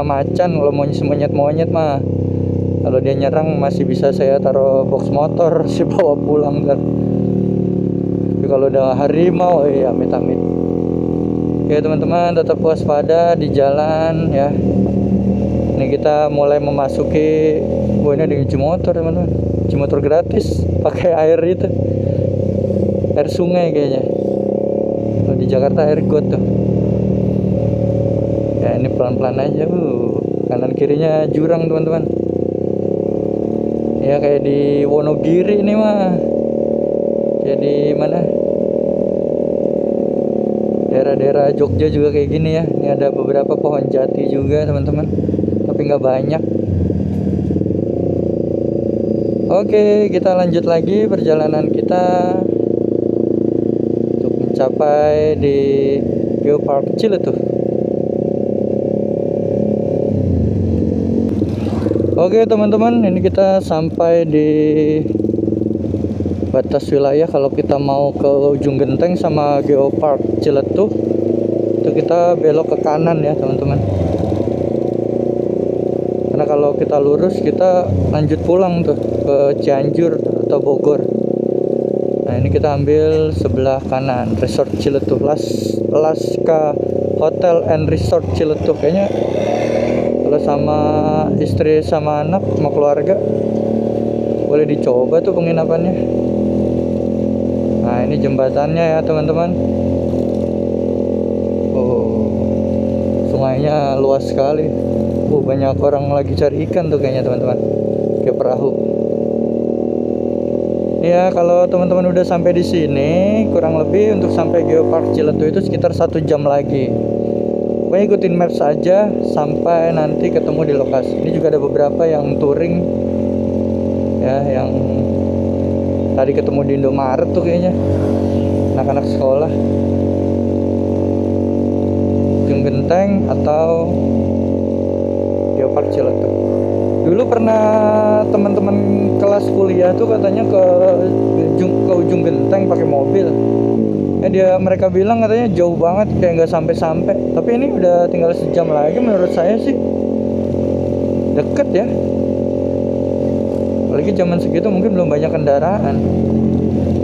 macan. Kalau mau monyet mah, kalau dia nyerang masih bisa saya taruh box motor, saya bawa pulang kan. Tapi kalau udah harimau, amit-amit. Ya teman-teman, tetap waspada di jalan ya. Ini kita mulai memasuki, ini ada cuci motor teman-teman, cuci motor gratis, pakai air itu, air sungai kayaknya. Kalau di Jakarta air got tuh. Ya ini pelan-pelan aja, kanan kirinya jurang teman-teman. Ya kayak di Wonogiri ini mah, kayak di mana? Daerah-daerah Jogja juga kayak gini ya. Ini ada beberapa pohon jati juga teman-teman, tapi nggak banyak. Oke, kita lanjut lagi perjalanan kita untuk mencapai di Geopark Ciletuh. Oke teman-teman, ini kita sampai di batas wilayah. Kalau kita mau ke ujung genteng sama Geopark Ciletuh, itu kita belok ke kanan ya teman-teman. Karena kalau kita lurus kita lanjut pulang tuh ke Cianjur atau Bogor. Nah ini kita ambil sebelah kanan, Resort Ciletuh, Laska Hotel and Resort Ciletuh. Kayaknya kalau sama istri sama anak sama keluarga boleh dicoba tuh penginapannya. Nah ini jembatannya ya teman-teman. Sungainya luas sekali. Banyak orang lagi cari ikan tuh kayaknya teman-teman, kayak perahu. Ya kalau teman-teman udah sampai di sini, kurang lebih untuk sampai Geopark Ciletuh itu sekitar 1 jam lagi. Pokoknya ikutin maps aja sampai nanti ketemu di lokasi. Ini juga ada beberapa yang touring ya, yang tadi ketemu di Indomaret tuh kayaknya, anak-anak sekolah. Ujung Genteng atau Geopark Ciletuh. Dulu pernah teman-teman kelas kuliah tuh katanya ke ujung Genteng pakai mobil. Mereka bilang katanya jauh banget, kayak nggak sampai-sampai. Tapi ini udah tinggal sejam lagi, menurut saya sih deket ya. Apalagi zaman segitu mungkin belum banyak kendaraan.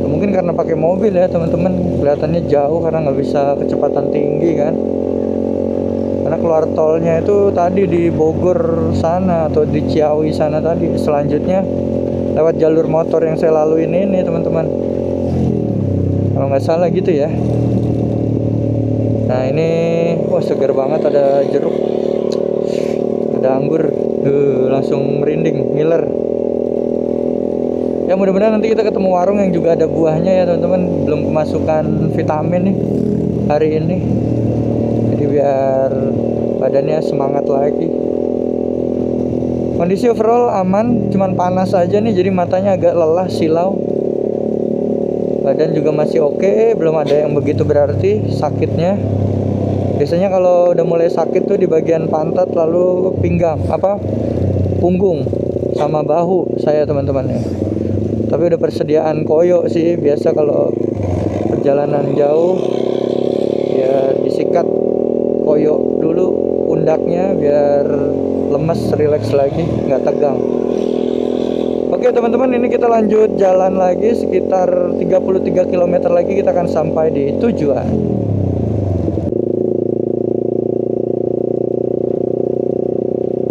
Mungkin karena pakai mobil ya teman-teman, kelihatannya jauh karena nggak bisa kecepatan tinggi kan. Karena keluar tolnya itu tadi di Bogor sana atau di Ciawi sana tadi. Selanjutnya lewat jalur motor yang saya lalui ini teman-teman, kalau nggak salah gitu ya. Nah ini segar banget, ada jeruk, ada anggur, langsung merinding, ngiler. Ya mudah-mudahan nanti kita ketemu warung yang juga ada buahnya ya teman-teman. Belum kemasukan vitamin nih hari ini, jadi biar badannya semangat lagi. Kondisi overall aman, cuman panas aja nih, jadi matanya agak lelah, silau. Badan juga masih oke, belum ada yang begitu berarti sakitnya. Biasanya kalau udah mulai sakit tuh di bagian pantat, lalu pinggang, punggung sama bahu saya teman-teman ya. Tapi udah persediaan koyo sih, biasa kalau perjalanan jauh ya disikat koyo dulu pundaknya biar lemes, rileks lagi, nggak tegang. Oke teman-teman, ini kita lanjut jalan lagi sekitar 33 km lagi kita akan sampai di tujuan.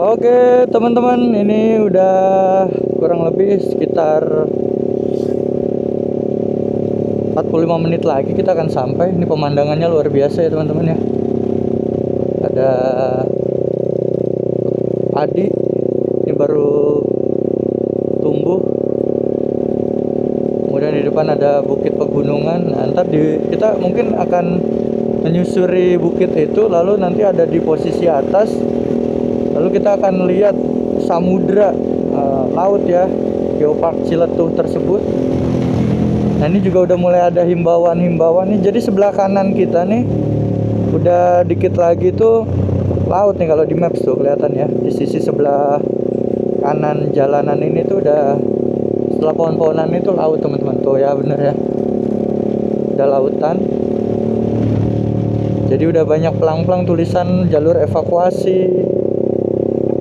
Oke teman-teman, ini udah kurang lebih sekitar 45 menit lagi kita akan sampai. Ini pemandangannya luar biasa ya teman-teman ya. Ada padi, ini baru tumbuh. Kemudian di depan ada bukit pegunungan. Nah, ntar kita mungkin akan menyusuri bukit itu, lalu nanti ada di posisi atas, lalu kita akan lihat samudra, laut ya, Geopark Ciletuh tersebut. Nah ini juga udah mulai ada himbauan nih. Jadi sebelah kanan kita nih udah dikit lagi tuh laut nih, kalau di maps tuh kelihatan ya. Di sisi sebelah kanan jalanan ini tuh udah, setelah pohon-pohonan itu laut teman-teman. Tuh ya, bener ya, udah lautan. Jadi udah banyak pelang-pelang tulisan jalur evakuasi,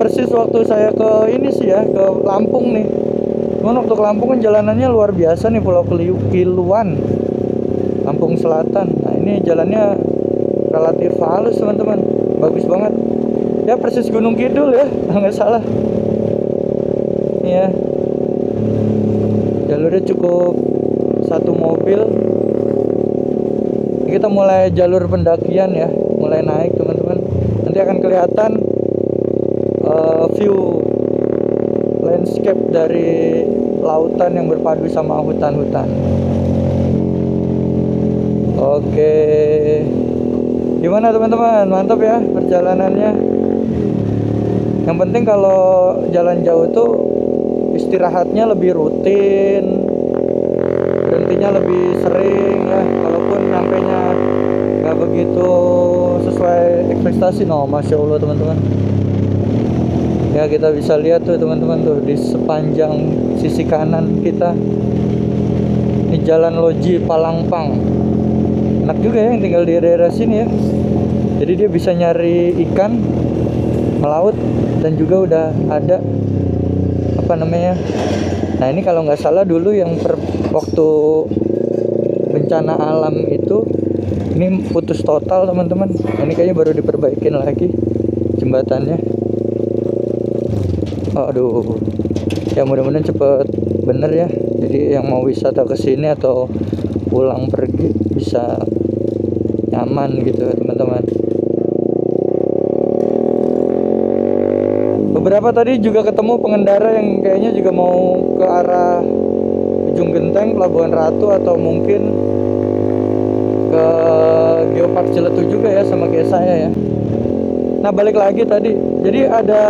persis waktu saya ke ini sih ya, ke Lampung nih. Cuman waktu ke Lampung kan jalanannya luar biasa nih, Pulau Kiluan, Lampung Selatan. Nah ini jalannya relatif halus teman-teman, bagus banget. Ya persis Gunung Kidul ya, nggak salah. Ini ya, jalurnya cukup satu mobil. Kita mulai jalur pendakian ya, mulai naik teman-teman. Nanti akan kelihatan view landscape dari lautan yang berpadu sama hutan-hutan. Oke, gimana teman-teman? Mantap ya perjalanannya. Yang penting kalau jalan jauh tuh istirahatnya lebih rutin, berhentinya lebih sering ya. Kalaupun sampainya nggak begitu sesuai ekspektasi, no, masya Allah teman-teman. Ya kita bisa lihat tuh teman-teman tuh di sepanjang sisi kanan kita. Ini jalan Loji Palangpang. Enak juga ya yang tinggal di daerah sini ya. Jadi dia bisa nyari ikan, melaut, dan juga udah ada apa namanya. Nah ini kalau nggak salah dulu yang waktu bencana alam itu ini putus total teman-teman. Ini kayaknya baru diperbaikin lagi jembatannya. Aduh, ya mudah-mudahan cepet bener ya. Jadi yang mau wisata ke sini atau pulang pergi bisa nyaman gitu teman-teman. Beberapa tadi juga ketemu pengendara yang kayaknya juga mau ke arah Ujung Genteng, Pelabuhan Ratu, atau mungkin ke Geopark Ciletuh juga ya, sama kayak saya ya. Nah balik lagi tadi, jadi ada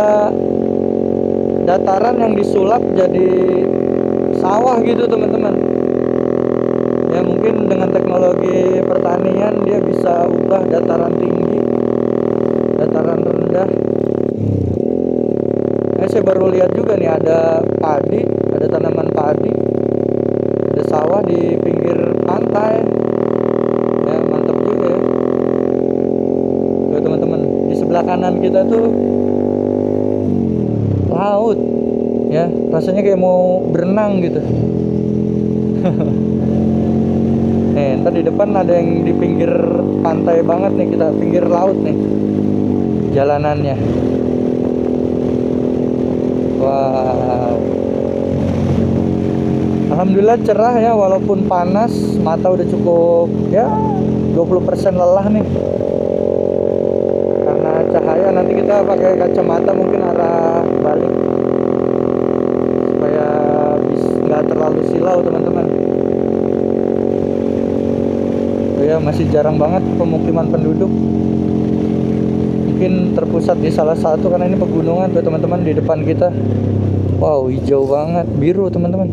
dataran yang disulap jadi sawah gitu teman-teman. Ya mungkin dengan teknologi pertanian dia bisa ubah dataran tinggi, dataran rendah. Saya baru lihat juga nih ada padi, ada tanaman padi, ada sawah di pinggir pantai. Ya mantap juga ya. Tuh teman-teman, di sebelah kanan kita tuh laut ya, rasanya kayak mau berenang gitu. Nih ntar di depan ada yang di pinggir pantai banget nih, kita pinggir laut nih jalanannya. Wow, alhamdulillah cerah ya, walaupun panas, mata udah cukup ya 20% lelah nih karena cahaya. Nanti kita pakai kacamata mungkin arah balik supaya nggak terlalu silau teman-teman. Ya masih jarang banget pemukiman penduduk, mungkin terpusat di salah satu karena ini pegunungan tuh teman-teman di depan kita. Wow, hijau banget, biru teman-teman.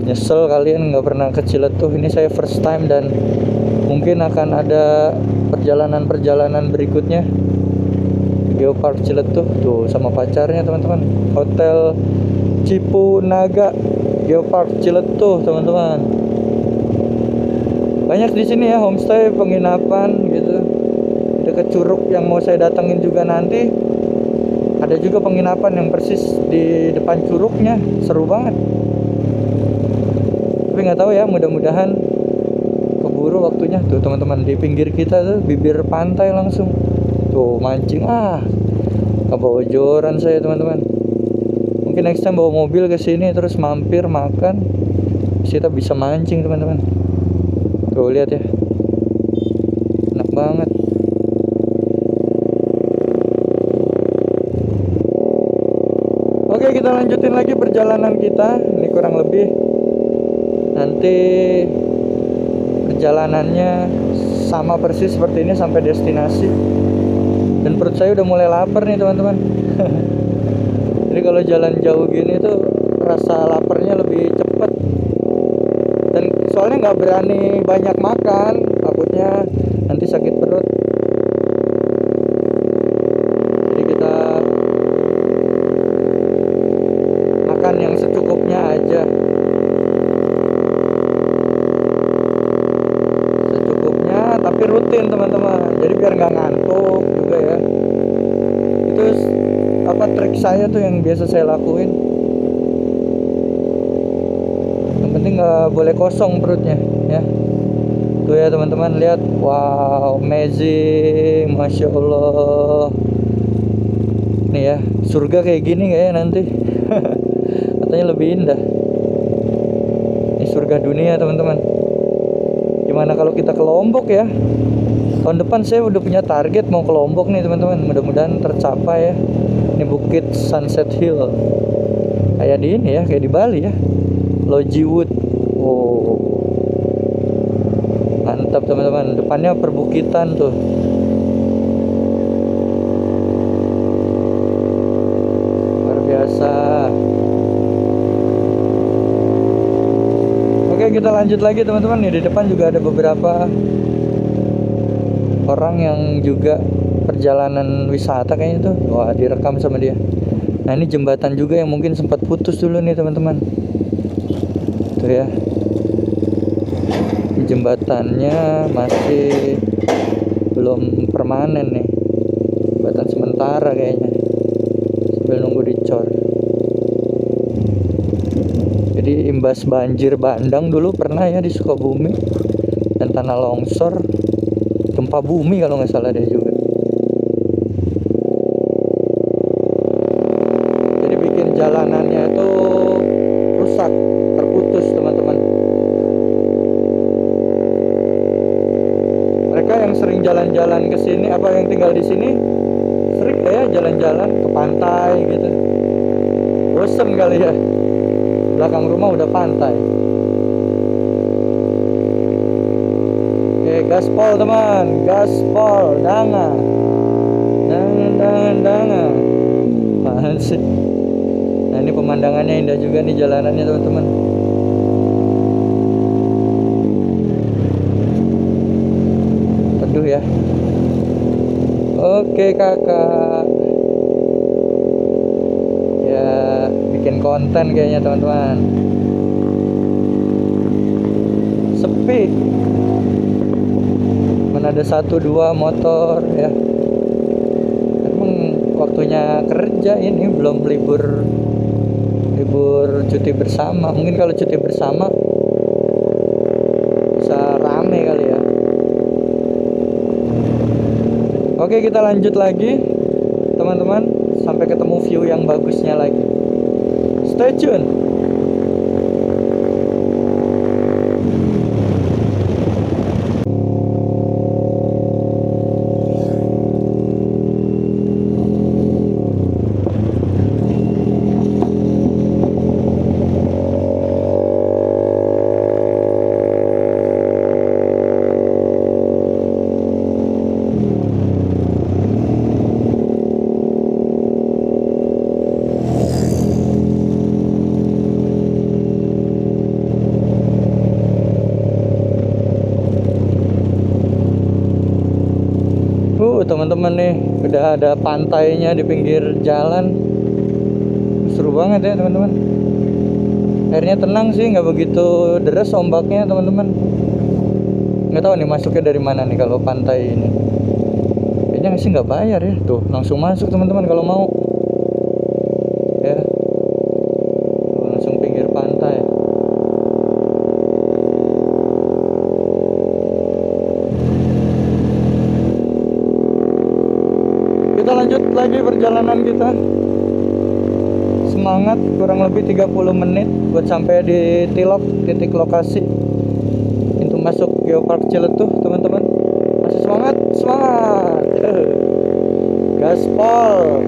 Nyesel kalian nggak pernah ke Ciletuh. Ini saya first time dan mungkin akan ada perjalanan-perjalanan berikutnya. Geopark Ciletuh tuh sama pacarnya teman-teman. Hotel Cipunaga Geopark Ciletuh teman-teman. Banyak di sini ya homestay, penginapan gitu. Dekat Curug yang mau saya datengin juga nanti ada juga penginapan yang persis di depan curugnya, seru banget. Tapi nggak tahu ya, mudah-mudahan keburu waktunya. Tuh teman-teman di pinggir kita tuh bibir pantai langsung. Tuh mancing, kebawa joran saya teman-teman. Mungkin next time bawa mobil ke sini terus mampir makan, kita bisa mancing teman-teman. Tuh lihat ya, enak banget. Oke, kita lanjutin lagi perjalanan kita. Ini kurang lebih nanti perjalanannya sama persis seperti ini sampai destinasi. Dan perut saya udah mulai lapar nih teman-teman. Jadi kalau jalan jauh gini tuh rasa laparnya lebih cepet. Dan soalnya nggak berani banyak makan, takutnya nanti sakit perut. Jadi kita makan yang secukupnya aja, secukupnya tapi rutin teman-teman. Jadi biar nggak ngantuk juga ya. Itu trik saya tuh yang biasa saya lakuin. Yang penting nggak boleh kosong perutnya ya. Tuh ya teman-teman, lihat. Wow, amazing, masya Allah. Nih ya, surga kayak gini kayaknya nanti. Katanya lebih indah. Ini surga dunia teman-teman. Gimana kalau kita ke Lombok ya? Tahun depan saya udah punya target mau ke Lombok nih teman-teman. Mudah-mudahan tercapai ya. Ini Bukit Sunset Hill. Kayak di ini ya, kayak di Bali ya. Logi Wood. Oh, mantap teman-teman. Depannya perbukitan tuh. Luar biasa. Oke, kita lanjut lagi teman-teman. Nih di depan juga ada beberapa orang yang juga perjalanan wisata kayaknya tuh. Wah, direkam sama dia. Nah, ini jembatan juga yang mungkin sempat putus dulu nih teman-teman. Tuh ya. Jembatannya masih belum permanen nih. Jembatan sementara kayaknya. Sambil nunggu dicor. Jadi imbas banjir bandang dulu pernah ya di Sukabumi. Dan tanah longsor. Gempa bumi kalau nggak salah deh juga. Jadi bikin jalanannya itu rusak, terputus teman-teman. Mereka yang sering jalan-jalan ke sini, apa yang tinggal di sini, sering ya jalan-jalan ke pantai gitu. Bosen kali ya. Belakang rumah udah pantai. Gaspol teman, gaspol, danga, danga. Apaan sih? Nah ini pemandangannya indah juga nih jalanannya teman-teman. Teduh ya. Oke kakak. Ya bikin konten kayaknya teman-teman. Sepi. Ada 1-2 motor ya. Emang waktunya kerja ini, belum libur cuti bersama. Mungkin kalau cuti bersama bisa rame kali ya. Oke, kita lanjut lagi teman-teman, sampai ketemu view yang bagusnya lagi. Stay tune. Teman-teman nih udah ada pantainya di pinggir jalan. Seru banget ya teman-teman. Airnya tenang sih, nggak begitu deras ombaknya teman-teman. Nggak tahu nih masuknya dari mana nih kalau pantai ini. Kayaknya sih nggak bayar ya. Tuh langsung masuk teman-teman kalau mau ya. Langsung pinggir pantai. Kita lanjut lagi perjalanan kita. Semangat, kurang lebih 30 menit buat sampai di Tilok, titik lokasi pintu masuk Geopark Ciletuh teman-teman. Masih semangat, semangat. Gaspol.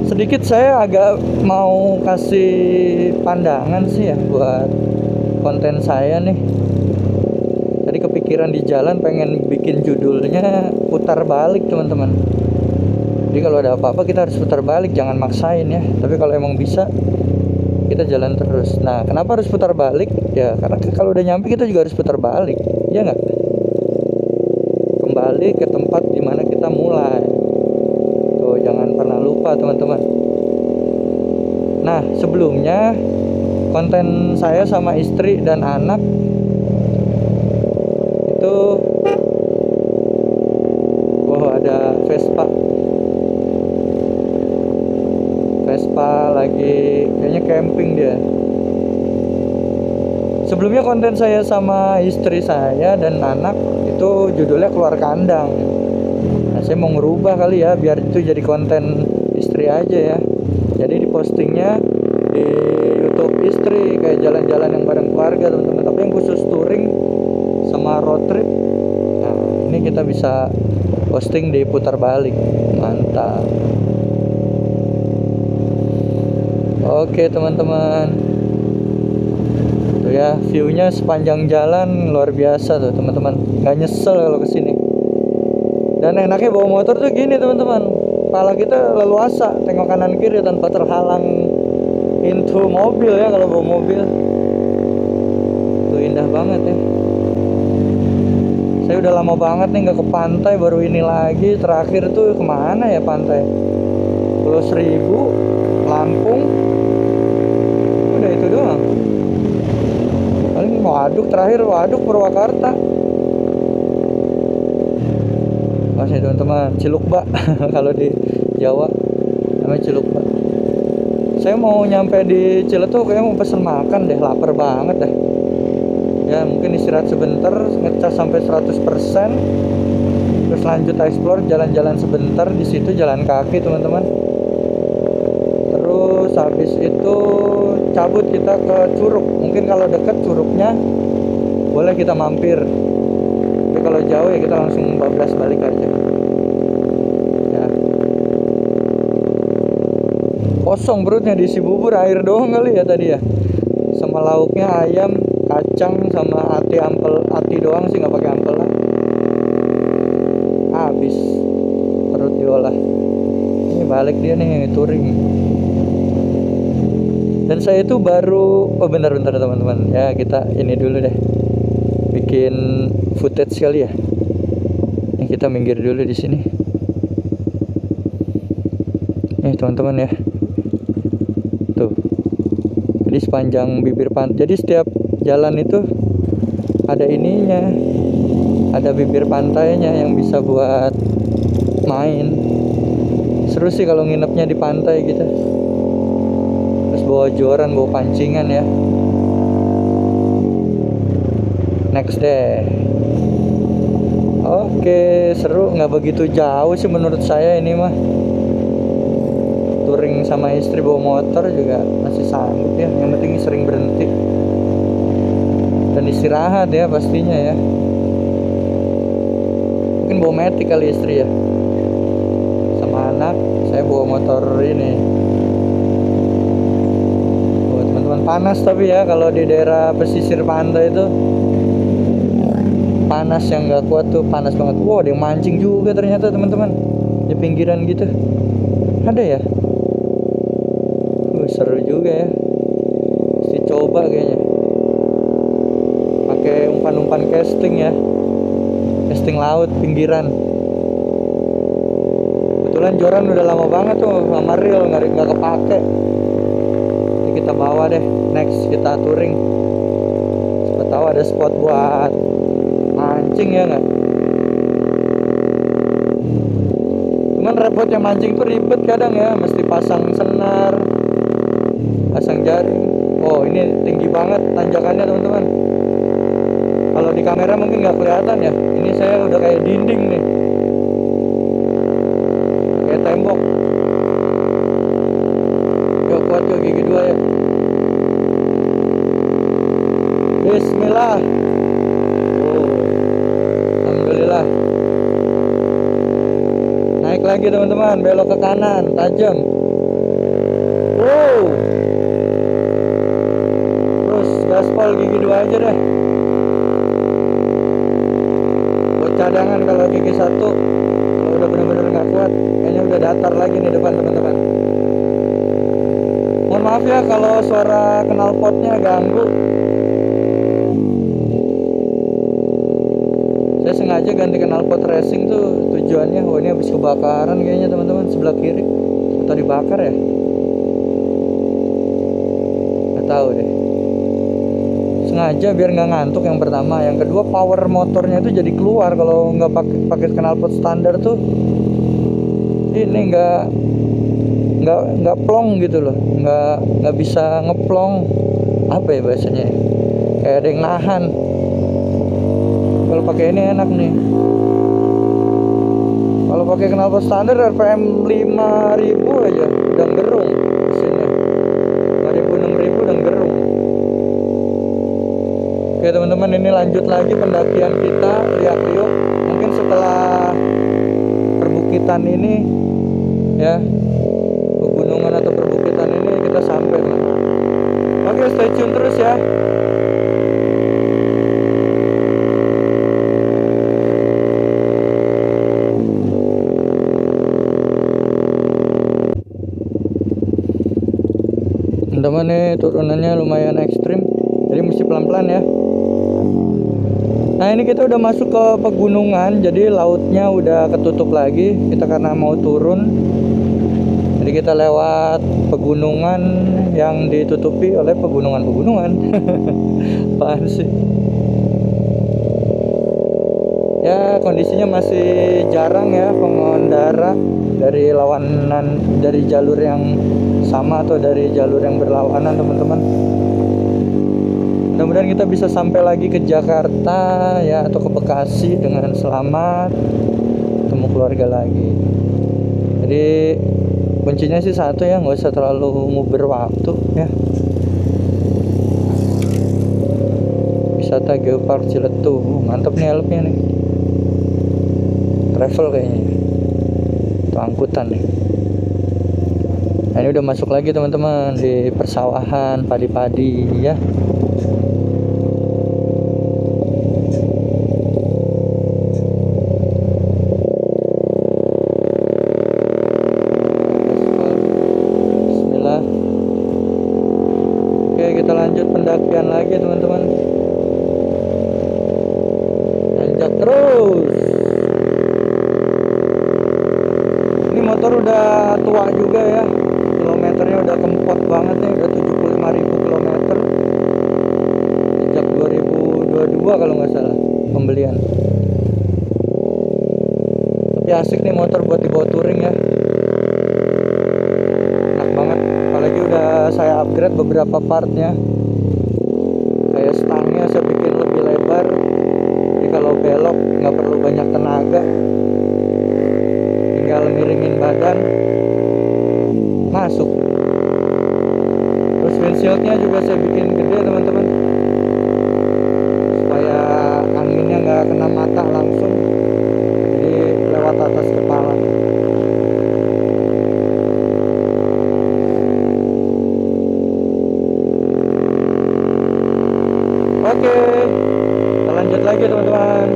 Sedikit saya agak mau kasih pandangan sih ya buat konten saya nih. Tadi kepikiran di jalan pengen bikin judulnya putar balik teman-teman. Jadi kalau ada apa-apa kita harus putar balik, jangan maksain ya. Tapi kalau emang bisa kita jalan terus. Nah kenapa harus putar balik? Ya karena kalau udah nyampe kita juga harus putar balik, ya nggak? Kembali ke tempat dimana kita mulai. Tuh jangan pernah lupa teman-teman. Nah sebelumnya konten saya sama istri dan anak itu, wow ada Vespa camping dia. Sebelumnya konten saya sama istri saya dan anak itu judulnya keluar kandang. Nah, saya mau ngerubah kali ya biar itu jadi konten istri aja ya. Jadi dipostingnya di YouTube istri kayak jalan-jalan yang bareng keluarga teman-teman. Tapi yang khusus touring sama road trip. Nah, ini kita bisa posting di putar balik. Mantap. Oke teman-teman, tuh ya viewnya sepanjang jalan luar biasa tuh teman-teman, nggak nyesel kalau kesini. Dan enaknya bawa motor tuh gini teman-teman, kepala kita leluasa tengok kanan kiri tanpa terhalang pintu mobil ya. Kalau bawa mobil tuh indah banget ya. Saya udah lama banget nih nggak ke pantai, baru ini lagi. Terakhir tuh kemana ya pantai? Pulau Seribu, Lampung, udah itu doang. Paling Waduk terakhir, Waduk Purwakarta. Masih teman-teman, Cilukba kalau di Jawa namanya Cilukba. Saya mau nyampe di Ciletuh kayaknya mau pesen makan deh, lapar banget deh. Ya mungkin istirahat sebentar, ngecas sampai 100%, terus lanjut explore, jalan-jalan sebentar di situ, jalan kaki teman-teman. Terus habis itu cabut kita ke Curug. Mungkin kalau dekat Curugnya boleh kita mampir. Tapi kalau jauh ya kita langsung bablas balik aja. Ya. Kosong perutnya, diisi bubur, air doang kali ya tadi ya. Sama lauknya ayam, kacang sama ati doang sih, nggak pakai ampel lah. Habis perut diolah. Ini balik dia nih touring. Dan saya itu baru, oh bentar teman-teman ya, kita ini dulu deh, bikin footage kali ya. Ini kita minggir dulu di sini. Nih teman-teman ya, tuh. Jadi sepanjang bibir pantai, jadi setiap jalan itu ada ininya, ada bibir pantainya yang bisa buat main. Seru sih kalau nginepnya di pantai gitu. Terus bawa joran, bawa pancingan ya. Next deh. Oke, seru, nggak begitu jauh sih menurut saya ini mah. Touring sama istri bawa motor juga masih sanggup ya. Yang penting sering berhenti dan istirahat ya pastinya ya. Mungkin bawa metik kali istri ya, sama anak. Saya bawa motor ini. Oh, teman-teman, panas tapi ya kalau di daerah pesisir pantai itu panas yang nggak kuat tuh, panas banget. Wow, ada yang mancing juga ternyata teman-teman di pinggiran gitu. Ada ya. Seru juga ya, mesti coba kayaknya. Pakai umpan-umpan casting ya, casting laut pinggiran. Kebetulan joran udah lama banget tuh sama reel nggak kepake. Ini kita bawa deh, next kita touring. Siapa tahu ada spot buat mancing ya nggak? Cuman repotnya mancing tuh ribet kadang ya, mesti pasang senar, pasang jaring. Oh ini tinggi banget tanjakannya teman-teman. Kalau di kamera mungkin nggak kelihatan ya. Ini saya udah kayak dinding nih, kayak tembok. Yuk kuat yuk, gigi dua ya. Bismillah. Oh, alhamdulillah. Naik lagi teman-teman, belok ke kanan, tajam. Wow. Gaspol gigi dua aja deh, buat cadangan kalau gigi satu. Kalau udah bener-bener nggak kuat, kayaknya udah datar lagi nih depan teman-teman. Mohon maaf ya kalau suara knalpotnya ganggu. Saya sengaja ganti knalpot racing tuh tujuannya. Oh ini habis kebakaran kayaknya teman-teman, sebelah kiri atau dibakar ya, nggak tahu deh. Sengaja biar nggak ngantuk yang pertama. Yang kedua, power motornya itu jadi keluar kalau nggak pakai knalpot standar tuh. Ini nggak nggak plong gitu loh, nggak bisa ngeplong, apa ya bahasanya ya? Kayak ada yang nahan. Kalau pakai ini enak nih. Kalau pakai knalpot standar RPM 5000 aja udah gerung mesinnya. 5000 6000 udah gerung. Oke teman-teman, ini lanjut lagi pendakian kita, lihat-lihat. Mungkin setelah perbukitan ini ya, pegunungan atau perbukitan ini kita sampai teman-teman. Oke, stay tune terus ya. Teman-teman, nih turunannya lumayan ekstrim, jadi mesti pelan-pelan ya. Nah ini kita udah masuk ke pegunungan, jadi lautnya udah ketutup lagi. Kita karena mau turun, jadi kita lewat pegunungan yang ditutupi oleh pegunungan-pegunungan. Apaan sih? Ya kondisinya masih jarang ya pengendara dari lawanan, dari jalur yang sama atau dari jalur yang berlawanan teman-teman. Mudah-mudahan kita bisa sampai lagi ke Jakarta ya, atau ke Bekasi dengan selamat, ketemu keluarga lagi. Jadi kuncinya sih satu ya, nggak usah terlalu nguber waktu ya. Wisata Geopark Ciletuh, mantap nih helmnya nih, travel kayaknya itu angkutan nih. Nah, ini udah masuk lagi teman-teman di persawahan padi-padi ya. Bismillah. Oke, kita lanjut pendakian lagi teman-teman. Lanjut terus. Ini motor udah tua juga ya, kilometernya udah kempot banget nih, udah 75.000 kilometer sejak 2022 kalau nggak salah pembelian. Tapi asik nih motor buat dibawa touring ya, enak banget. Apalagi udah saya upgrade beberapa partnya, kayak stangnya saya bikin lebih lebar, jadi kalau belok nggak perlu banyak tenaga, tinggal miringin badan masuk. Terus windshieldnya juga saya bikin gede teman-teman, supaya anginnya nggak kena mata langsung, jadi lewat atas kepala. Oke, kita lanjut lagi teman-teman.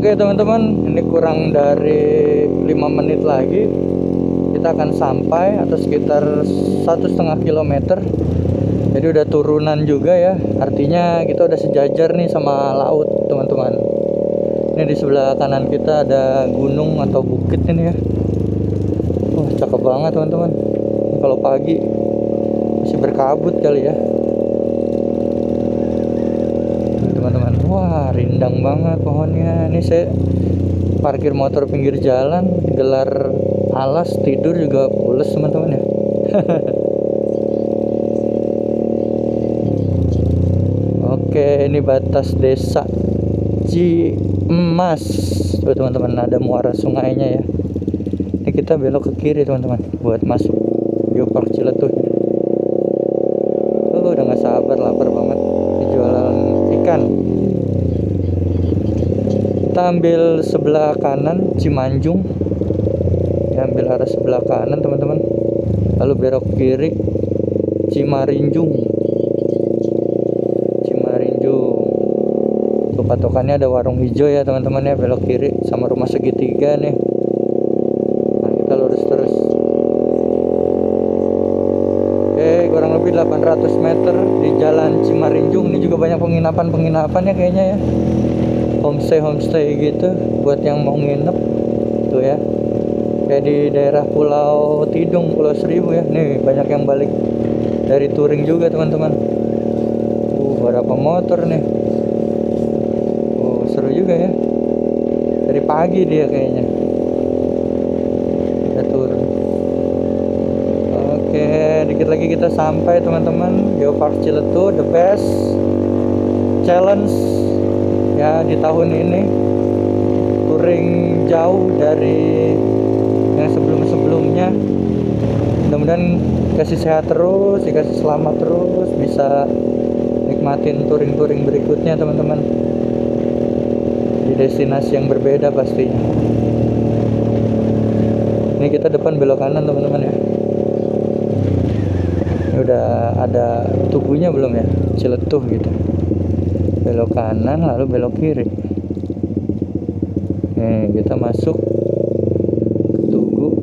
Oke teman-teman, ini kurang dari 5 menit lagi kita akan sampai atau sekitar 1,5 kilometer. Jadi udah turunan juga ya, artinya kita udah sejajar nih sama laut teman-teman. Ini di sebelah kanan kita ada gunung atau bukit ini ya. Wah cakep banget teman-teman. Kalau pagi masih berkabut kali ya teman-teman. Wah rindang banget pohonnya. Ini saya parkir motor pinggir jalan, gelar alas tidur juga pules teman-teman ya. Oke, ini batas desa Ciemas tuh teman-teman, ada muara sungainya ya. Ini kita belok ke kiri teman-teman buat masuk Geopark Ciletuh. Udah nggak sabar, lapar banget. Ini jualan ikan. Kita ambil sebelah kanan Cimanjung ya, ambil arah sebelah kanan teman-teman, lalu belok kiri Cimarinjung. Tuh patokannya ada warung hijau ya teman-teman ya, belok kiri sama rumah segitiga nih. Nah kita lurus terus. Oke, kurang lebih 800 meter di jalan Cimarinjung. Ini juga banyak penginapan ya kayaknya ya, homestay gitu buat yang mau nginep tuh ya, kayak di daerah Pulau Tidung, Pulau Seribu ya. Nih banyak yang balik dari touring juga teman-teman. Berapa motor nih. Seru juga ya, dari pagi dia kayaknya. Kita turun. Oke, dikit lagi kita sampai teman-teman. Geopark Ciletuh, the best challenge ya di tahun ini. Touring jauh dari yang sebelum-sebelumnya. Mudah-mudahan dikasih sehat terus, dikasih selamat terus, bisa nikmatin touring-touring berikutnya teman-teman, di destinasi yang berbeda pastinya. Ini kita depan belok kanan teman-teman ya. Ini udah ada tubuhnya belum ya, Ciletuh gitu. Belok kanan lalu belok kiri. Nih kita masuk ke Tugu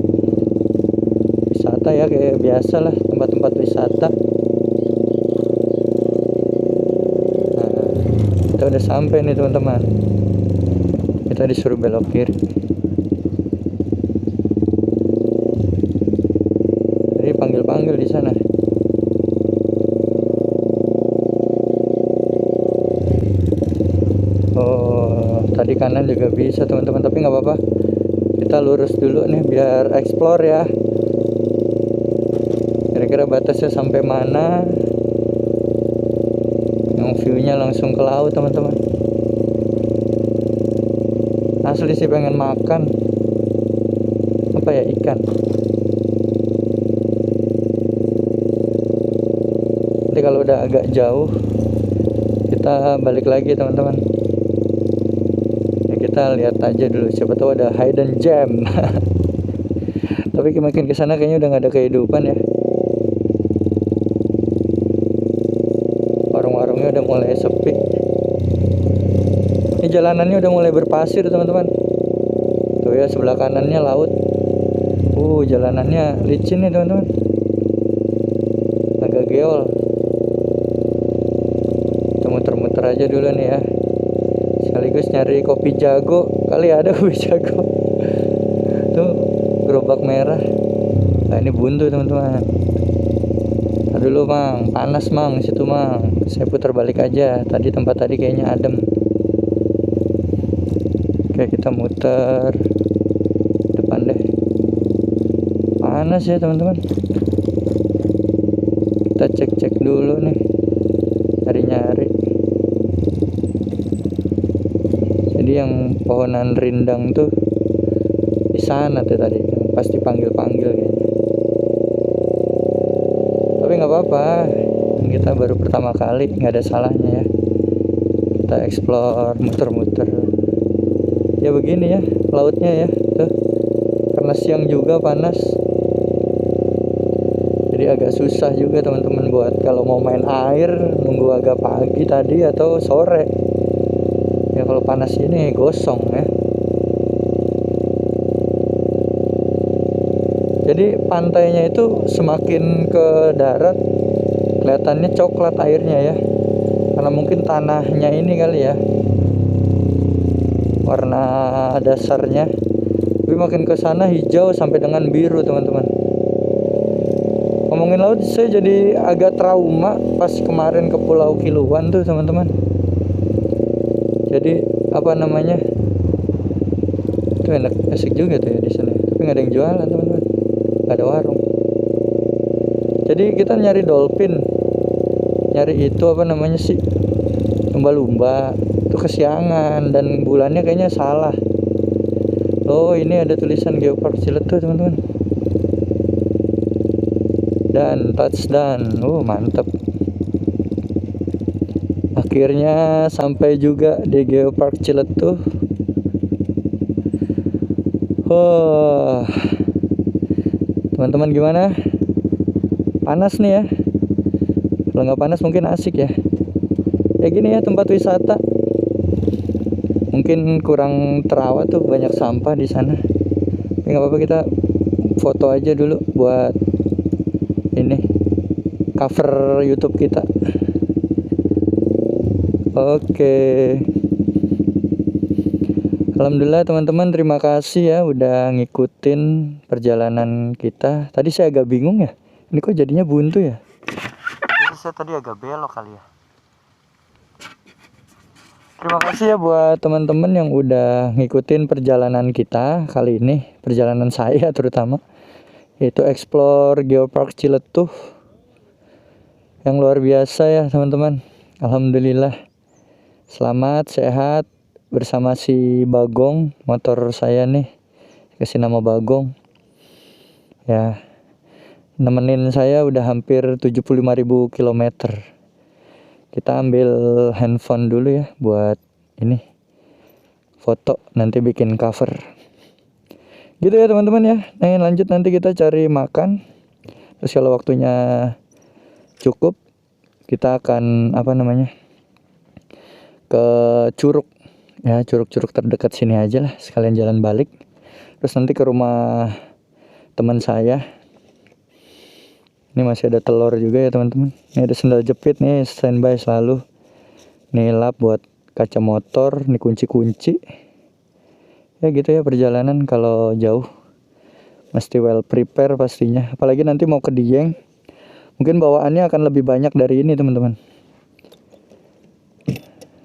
wisata ya, kayak biasa lah tempat-tempat wisata. Nah kita udah sampai nih teman-teman. Kita disuruh belok kiri. Jadi panggil-panggil di sana. Oh, tadi kanan juga bisa teman-teman, tapi nggak apa-apa. Kita lurus dulu nih biar explore ya. Kira-kira batasnya sampai mana? Yang view-nya langsung ke laut teman-teman. Asli sih pengen makan apa ya, ikan. Nanti kalau udah agak jauh kita balik lagi teman-teman ya, kita lihat aja dulu, siapa tahu ada hidden gem. Tapi makin kesana kayaknya udah nggak ada kehidupan ya. Warung-warungnya udah mulai sepi. Ini jalanannya udah mulai berpasir teman-teman. Tuh ya sebelah kanannya laut. Jalanannya licin nih teman-teman. Agak geol. Kita muter-muter aja dulu nih ya. Sekaligus nyari kopi jago. Kali ada kopi jago. Tuh gerobak merah. Nah ini buntu teman-teman. Nah, dulu mang, panas mang situ mang. Saya putar balik aja. Tempat tadi kayaknya adem. Oke kita muter depan deh. Panas ya teman-teman. Kita cek-cek dulu nih, nyari-nyari. Jadi yang pohonan rindang tuh di sana tuh tadi, pasti panggil-panggil kayaknya. Tapi nggak apa-apa, kita baru pertama kali, nggak ada salahnya ya. Kita explore, muter-muter. Ya begini ya lautnya ya tuh, karena siang juga panas, jadi agak susah juga teman-teman buat kalau mau main air nunggu agak pagi tadi atau sore. Ya kalau panas ini gosong ya. Jadi pantainya itu semakin ke darat kelihatannya coklat airnya ya, karena mungkin tanahnya ini kali ya, warna dasarnya. Tapi makin ke sana hijau sampai dengan biru teman-teman. Ngomongin laut, saya jadi agak trauma pas kemarin ke Pulau Kiluan tuh teman-teman. Jadi apa namanya, itu enak, asik juga tuh ya di sana. Tapi nggak ada yang jualan teman-teman, nggak ada warung. Jadi kita nyari dolphin, nyari itu apa namanya sih, lumba-lumba. Itu kesiangan dan bulannya kayaknya salah. Oh ini ada tulisan Geopark Ciletuh teman-teman. Dan touchdown. Oh mantap. Akhirnya sampai juga di Geopark Ciletuh. Oh, teman-teman gimana? Panas nih ya. Kalau nggak panas mungkin asik ya. Ya gini ya tempat wisata. Mungkin kurang terawat tuh, banyak sampah di sana. Tapi nggak apa-apa, kita foto aja dulu buat ini cover YouTube kita. Oke. Alhamdulillah teman-teman, terima kasih ya udah ngikutin perjalanan kita. Tadi saya agak bingung ya, ini kok jadinya buntu ya. Jadi saya tadi agak belok kali ya. Terima kasih ya buat teman-teman yang udah ngikutin perjalanan kita kali ini, perjalanan saya terutama, yaitu explore Geopark Ciletuh yang luar biasa ya teman-teman. Alhamdulillah selamat sehat bersama si Bagong, motor saya nih, kasih nama Bagong ya, nemenin saya udah hampir 75.000 km. Kita ambil handphone dulu ya buat ini foto, nanti bikin cover gitu ya teman-teman ya. Nah lanjut, nanti kita cari makan, terus kalau waktunya cukup kita akan apa namanya, ke curug ya, curug-curug terdekat sini aja lah, sekalian jalan balik. Terus nanti ke rumah teman saya. Ini masih ada telur juga ya teman-teman. Ini ada sendal jepit nih, standby selalu. Nih lap buat kaca motor, nih kunci-kunci. Ya gitu ya perjalanan kalau jauh. Mesti well prepare pastinya. Apalagi nanti mau ke Dieng. Mungkin bawaannya akan lebih banyak dari ini teman-teman.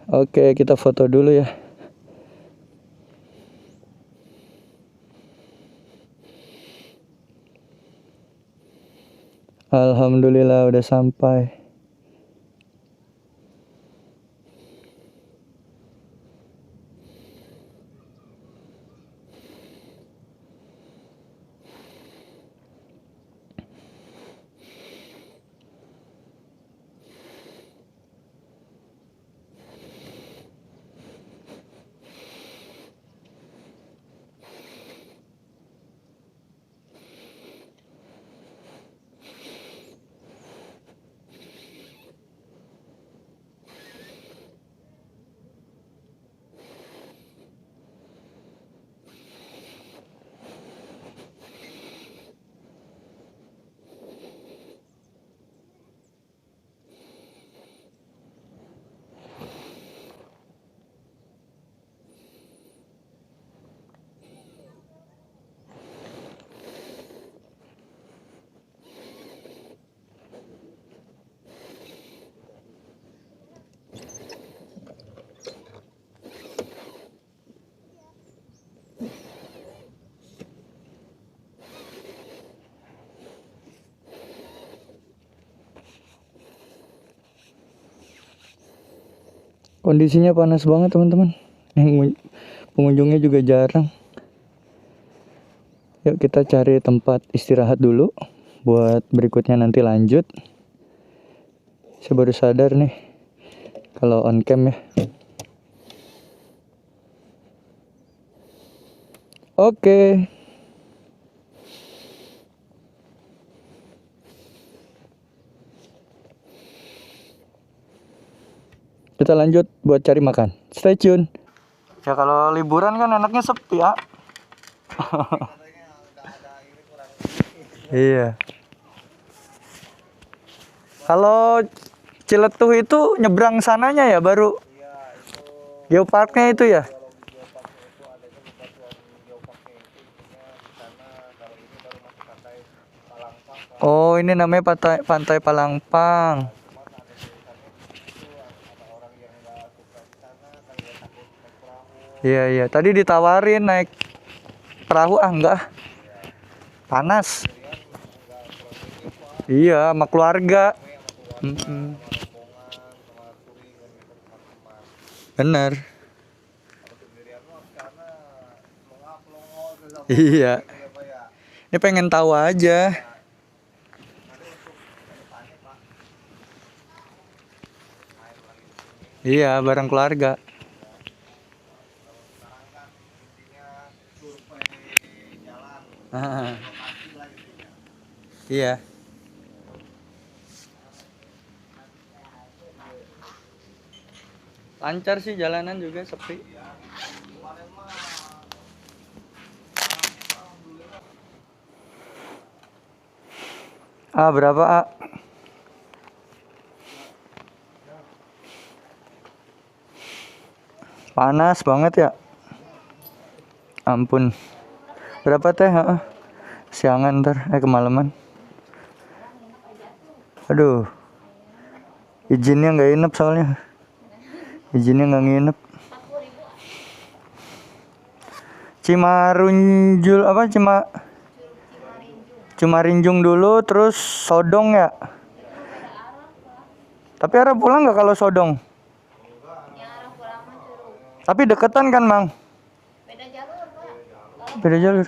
Oke, kita foto dulu ya. Alhamdulillah udah sampai. Kondisinya panas banget teman-teman. Pengunjungnya juga jarang. Yuk kita cari tempat istirahat dulu buat berikutnya nanti lanjut. Saya baru sadar nih kalau on cam ya. Oke. Kita lanjut buat cari makan. Stay tune. Ya kalau liburan kan enaknya sepi ya. Iya. Kalau Ciletuh itu nyebrang sananya ya baru geoparknya itu ya. Oh ini namanya Pantai Palangpang. Iya. Tadi ditawarin naik perahu enggak. Panas. Iya sama keluarga. Bener. Iya. Ini pengen tahu aja. Iya, bareng keluarga. Iya. Lancar sih jalanan juga sepi. Berapa A? Panas banget ya. Ampun. Berapa teh? Siangan ntar, kemalaman. Aduh. Izinnya nggak inep soalnya. Izinnya nggak nginep. Cimarunjul apa Cimarinjung dulu terus Sodong ya. Tapi arah pulang nggak kalau Sodong? Tapi deketan kan Mang? Beda jalur Pak. Beda jalur.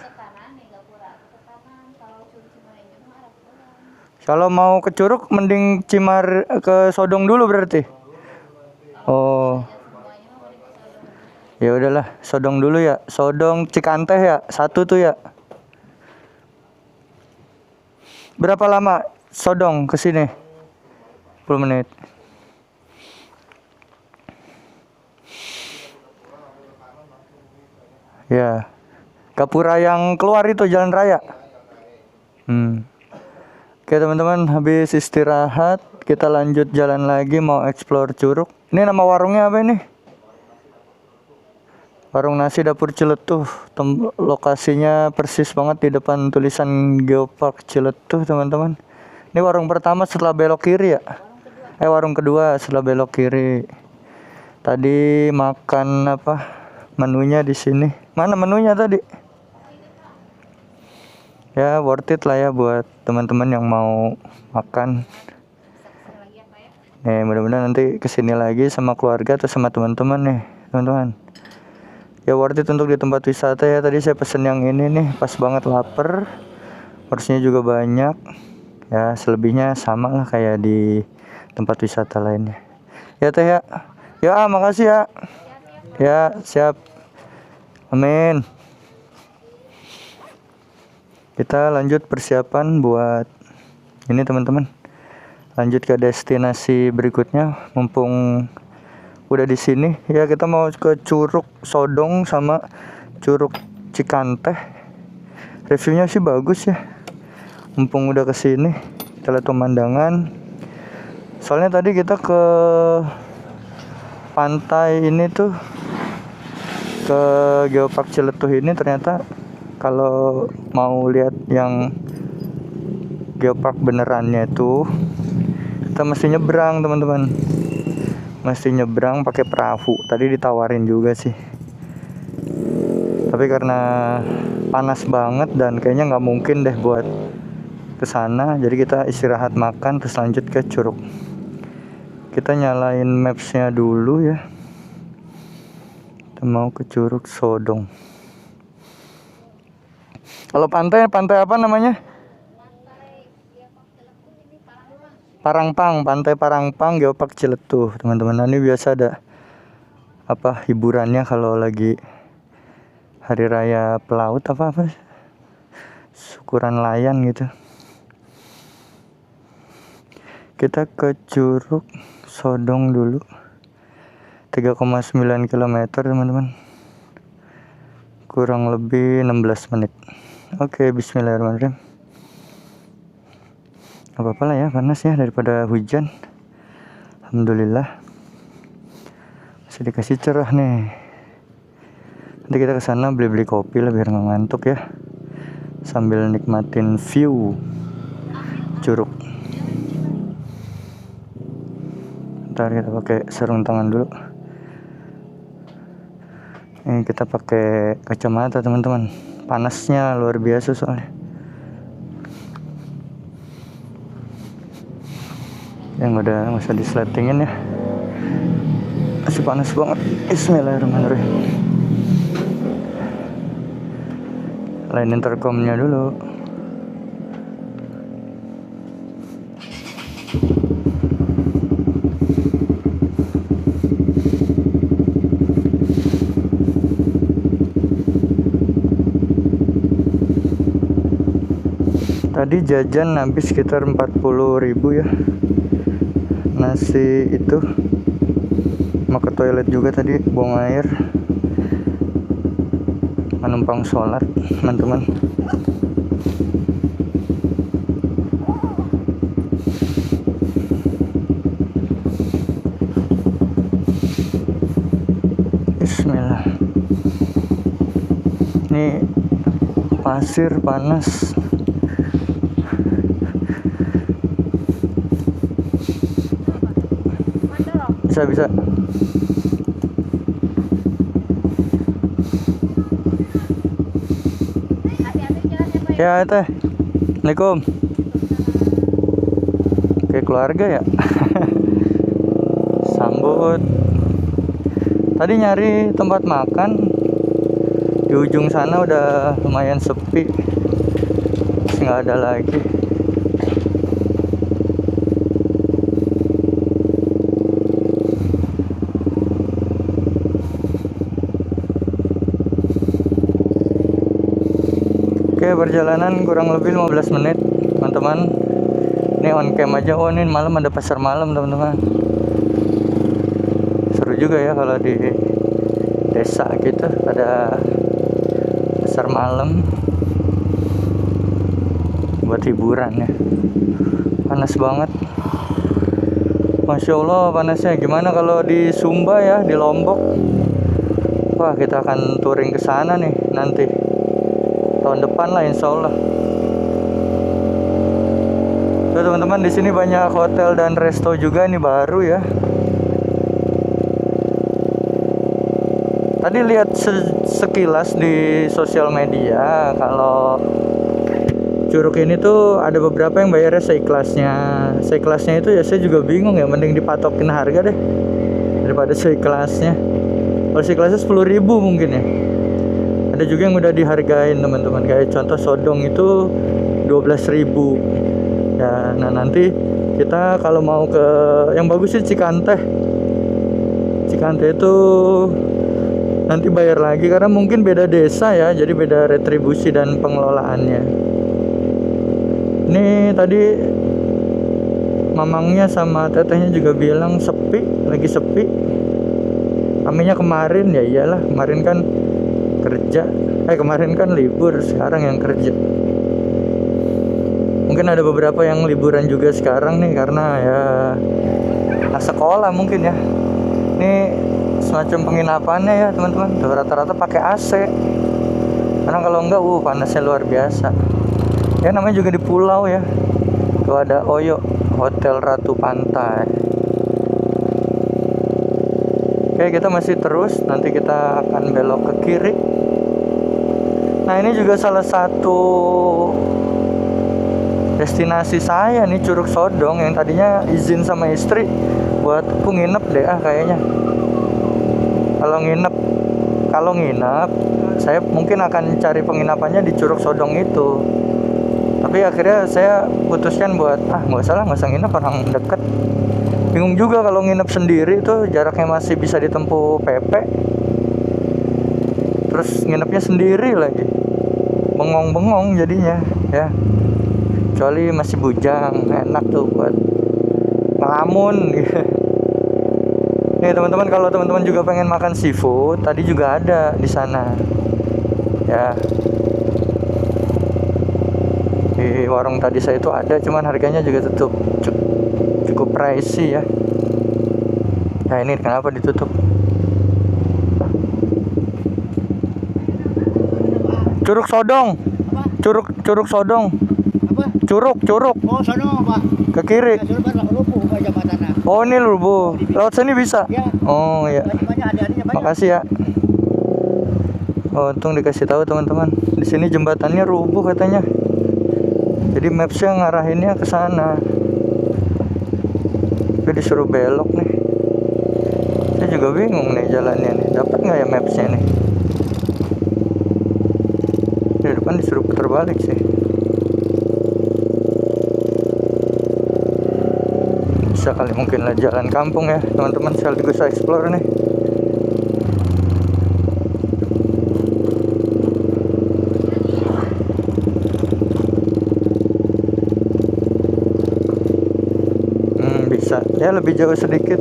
Kalau mau ke Curug mending ke Sodong dulu berarti. Oh. Ya udahlah, Sodong dulu ya. Sodong Cikanteh ya, satu tuh ya. Berapa lama Sodong ke sini? 10 menit. Ya. Gapura yang keluar itu jalan raya. Oke teman-teman, habis istirahat kita lanjut jalan lagi mau explore Curug. Ini nama warungnya apa ini? Warung nasi dapur Ciletuh. Lokasinya persis banget di depan tulisan Geopark Ciletuh teman-teman. Ini warung pertama setelah belok kiri ya? Warung kedua setelah belok kiri. Tadi makan apa? Menunya di sini. Mana menunya tadi? Ya worth it lah ya buat teman-teman yang mau makan. Nih mudah-mudahan nanti kesini lagi sama keluarga atau sama teman-teman nih teman-teman. Ya worth it untuk di tempat wisata ya. Tadi saya pesen yang ini nih, pas banget lapar. Porsinya juga banyak. Ya selebihnya sama lah kayak di tempat wisata lainnya. Ya teh ya. Ya makasih ya. Ya siap. Amin. Kita lanjut persiapan buat ini teman-teman. Lanjut ke destinasi berikutnya. Mumpung udah di sini ya, kita mau ke Curug Sodong sama Curug Cikanteh. Reviewnya sih bagus ya. Mumpung udah ke sini, kita lihat pemandangan. Soalnya tadi kita ke pantai ini tuh, ke Geopark Ciletuh ini, ternyata kalau mau lihat yang geopark benerannya itu kita mesti nyebrang teman-teman. Mesti nyebrang pakai perahu. Tadi ditawarin juga sih. Tapi karena panas banget dan kayaknya nggak mungkin deh buat kesana, jadi kita istirahat makan terus lanjut ke Curug. Kita nyalain mapsnya dulu ya. Kita mau ke Curug Sodong. Kalau pantai apa namanya? Parangpang, Pantai Parangpang Geopark Ciletuh, teman-teman. Ini biasa ada apa hiburannya kalau lagi hari raya pelaut apa syukuran layan gitu. Kita ke Curug Sodong dulu. 3,9 kilometer teman-teman, kurang lebih 16 menit. Oke, bismillahirrahmanirrahim. Apa-apa lah ya, panas ya daripada hujan. Alhamdulillah masih dikasih cerah nih. Nanti kita ke sana beli-beli kopi lah biar nggak ngantuk ya, sambil nikmatin view Curug. Ntar kita pakai sarung tangan dulu. Ini kita pakai kacamata teman-teman, panasnya luar biasa soalnya. Yang udah nggak usah disletingin ya, masih panas banget. Bismillahirrahmanirrahim. Lain intercomnya dulu. Tadi jajan habis sekitar 40.000 ya. Nasi itu, mau ke toilet juga tadi, buang air, menumpang sholat teman-teman. Bismillah. Ini pasir panas. Bisa. Ya teh. Assalamualaikum. Kayak keluarga ya. Sambut. Tadi nyari tempat makan di ujung sana udah lumayan sepi, nggak ada lagi. Oke, perjalanan kurang lebih 15 menit teman-teman. Ini on cam aja. Oh, ini malam ada pasar malam teman-teman. Seru juga ya kalau di desa gitu ada pasar malam buat hiburan ya. Panas banget, Masya Allah panasnya. Gimana kalau di Sumba ya, di Lombok? Wah, kita akan touring ke sana nih nanti tahun depan lah insya Allah. Tuh teman-teman, di sini banyak hotel dan resto juga, ini baru ya. Tadi lihat sekilas di sosial media kalau Curug ini tuh ada beberapa yang bayarnya seikhlasnya. Seikhlasnya itu ya saya juga bingung ya, mending dipatokin harga deh daripada seikhlasnya. Kalau seikhlasnya 10.000 mungkin ya. Ada juga yang udah dihargain teman-teman, kayak contoh Sodong itu 12.000 ya. Nah nanti kita kalau mau ke yang bagus sih Cikanteh itu nanti bayar lagi karena mungkin beda desa ya, jadi beda retribusi dan pengelolaannya. Ini tadi mamangnya sama tetehnya juga bilang lagi sepi. Kaminya kemarin ya iyalah, kemarin kan kerja, kemarin kan libur, sekarang yang kerja. Mungkin ada beberapa yang liburan juga sekarang nih karena ya sekolah mungkin ya. Ini semacam penginapannya ya teman-teman, rata-rata pakai AC karena kalau enggak panasnya luar biasa ya. Namanya juga di pulau ya. Tuh ada Oyo, Hotel Ratu Pantai. Oke, kita masih terus, nanti kita akan belok ke kiri. Nah ini juga salah satu destinasi saya nih, Curug Sodong, yang tadinya izin sama istri buat aku nginep deh kayaknya. Kalau nginep saya mungkin akan cari penginapannya di Curug Sodong itu. Tapi akhirnya saya putuskan buat nggak usah nginep, orang deket. Bingung juga kalau nginep sendiri tuh, jaraknya masih bisa ditempuh PP, terus nginepnya sendiri lagi, bengong-bengong jadinya ya. Kecuali masih bujang, enak tuh buat ngelamun gitu. Nih teman-teman, kalau teman-teman juga pengen makan seafood, tadi juga ada di sana. Ya. Di warung tadi saya itu ada, cuman harganya juga cukup pricey ya. Nah ini kenapa ditutup? Curug Sodong. Curug Sodong. Curug. Oh, sono, Pak. Ke kiri. Sono kan rubuh Pak jembatannya. Oh, ini rubuh. Lewat sini bisa? Ya. Oh, ya. Banyak ada-adanya banyak. Makasih ya. Oh, untung dikasih tahu teman-teman. Di sini jembatannya rubuh katanya. Jadi mapsnya ngarahinnya ke sana. Tapi disuruh belok nih. Saya juga bingung nih jalannya nih. Dapat nggak ya mapsnya nih? Di depan disuruh putar balik sih. Bisa kali mungkin lah jalan kampung ya teman-teman, sekaligus explore nih. Bisa ya, lebih jauh sedikit.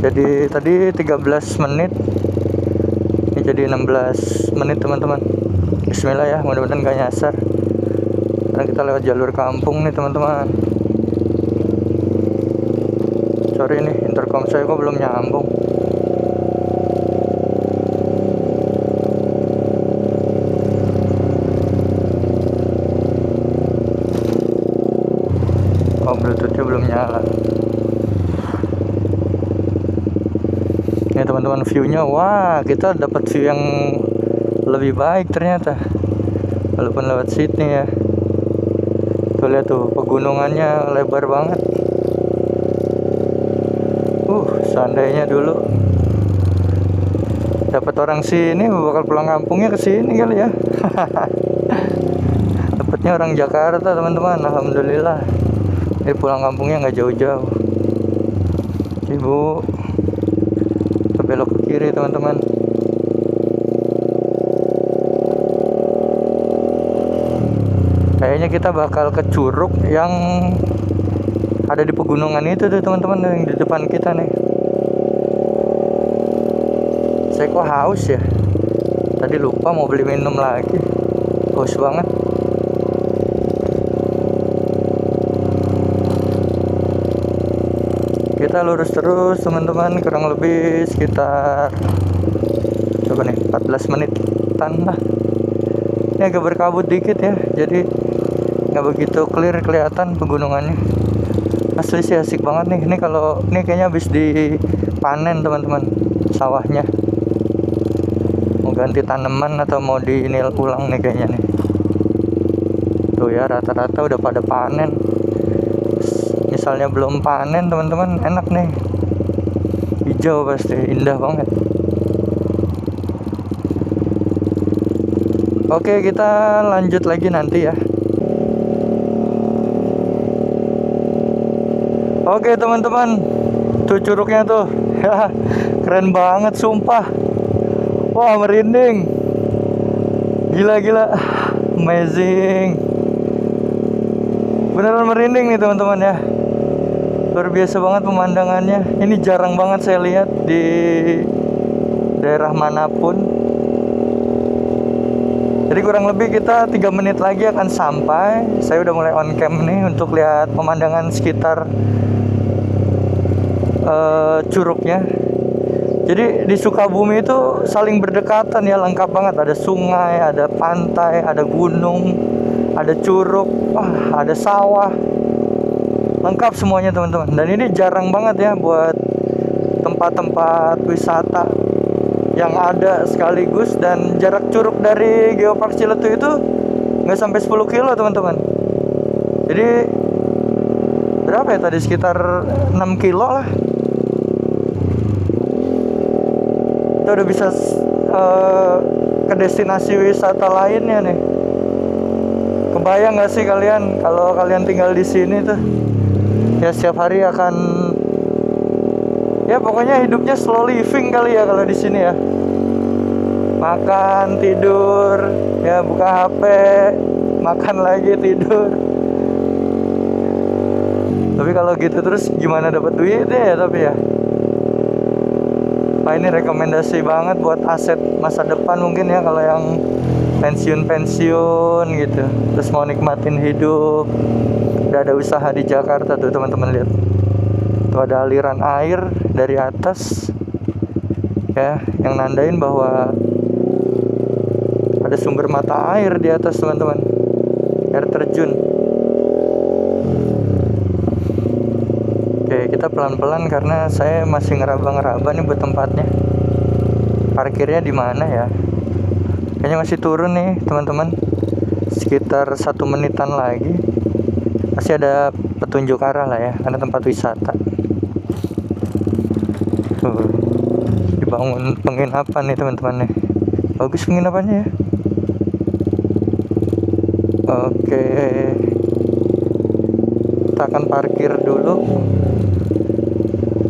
Jadi tadi 13 menit, ini jadi 16 menit teman-teman. Bismillah ya, mudah-mudahan gak nyasar karena kita lewat jalur kampung nih teman-teman. Sorry nih, intercom saya kok belum nyambung. Oh, bluetoothnya belum nyala. Ini teman-teman, viewnya, wah kita dapat view yang lebih baik ternyata walaupun lewat Sydney ya. Tuh lihat tuh, pegunungannya lebar banget. Seandainya dulu dapat orang sini, bakal pulang kampungnya ke sini kali ya. Dapatnya orang Jakarta teman-teman, alhamdulillah. Jadi pulang kampungnya nggak jauh-jauh. Ibu, kita belok ke kiri teman-teman. Kayaknya kita bakal ke curug yang ada di pegunungan itu tuh teman-teman, yang di depan kita nih. Saya kok haus ya, tadi lupa mau beli minum lagi, haus banget. Kita lurus terus teman-teman, kurang lebih sekitar coba nih 14 menit lah. Ini agak berkabut dikit ya, jadi nggak begitu clear kelihatan pegunungannya. Asli sih asik banget nih. Ini kalau ini kayaknya habis dipanen teman-teman sawahnya, mau ganti tanaman atau mau dinil ulang nih kayaknya nih. Tuh ya, rata-rata udah pada panen. Misalnya belum panen teman-teman, enak nih, hijau pasti indah banget. Oke, kita lanjut lagi nanti ya. Oke teman-teman, tuh curugnya tuh. Ya, keren banget sumpah. Wah, merinding. Gila, amazing. Beneran merinding nih teman-teman ya. Luar biasa banget pemandangannya. Ini jarang banget saya lihat di daerah manapun. Jadi kurang lebih kita 3 menit lagi akan sampai. Saya udah mulai on cam nih untuk lihat pemandangan sekitar curugnya. Jadi di Sukabumi itu saling berdekatan ya, lengkap banget. Ada sungai, ada pantai, ada gunung, ada curug, wah, ada sawah. Lengkap semuanya teman-teman. Dan ini jarang banget ya buat tempat-tempat wisata yang ada sekaligus. Dan jarak curug dari Geopark Ciletuh itu nggak sampai 10 kilo teman-teman. Jadi berapa ya tadi, sekitar 6 kilo lah. Kita udah bisa ke destinasi wisata lainnya nih. Kebayang nggak sih kalian kalau kalian tinggal di sini tuh ya, setiap hari akan ya pokoknya hidupnya slow living kali ya kalau di sini ya. Makan, tidur, ya buka HP, makan lagi, tidur. Tapi kalau gitu terus gimana dapat duitnya ya, tapi ya Wah, ini rekomendasi banget buat aset masa depan mungkin ya, kalau yang pensiun gitu, terus mau nikmatin hidup. Udah ada usaha di Jakarta tuh teman-teman, lihat. Tuh ada aliran air dari atas ya, yang nandain bahwa ada sumber mata air di atas teman-teman, air terjun. Oke, kita pelan-pelan karena saya masih ngeraba-ngeraba nih buat tempatnya. Parkirnya di mana ya? Kayaknya masih turun nih teman-teman. Sekitar 1 menitan lagi. Masih ada petunjuk arah lah ya, karena tempat wisata. Tuh, dibangun penginapan nih teman-teman nih. Bagus penginapannya ya. Oke, kita akan parkir dulu.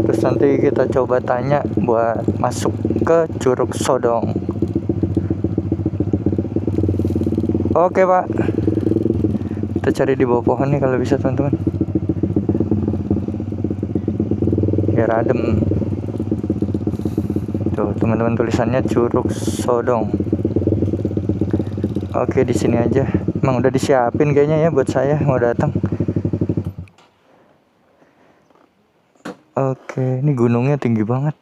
Terus nanti kita coba tanya buat masuk ke Curug Sodong. Oke Pak, kita cari di bawah pohon nih kalau bisa teman-teman, biar adem. Tuh teman-teman, tulisannya Curug Sodong. Oke, di sini aja. Emang udah disiapin kayaknya ya buat saya mau datang. Oke, ini gunungnya tinggi banget.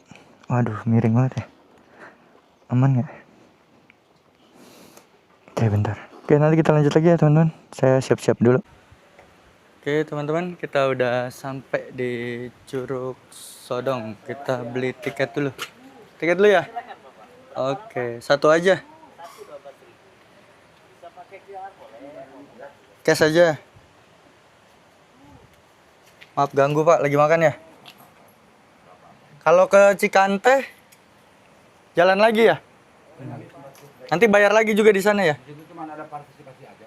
Waduh, miring banget ya. Aman nggak? Oke, bentar. Oke, nanti kita lanjut lagi ya teman-teman. Saya siap-siap dulu. Oke teman-teman, kita udah sampai di Curug Sodong. Kita beli tiket dulu. Tiket dulu ya? Oke, satu aja. Cash aja. Maaf ganggu Pak, lagi makan ya? Kalau ke Cikante, jalan lagi ya? Nanti bayar lagi juga di sana ya?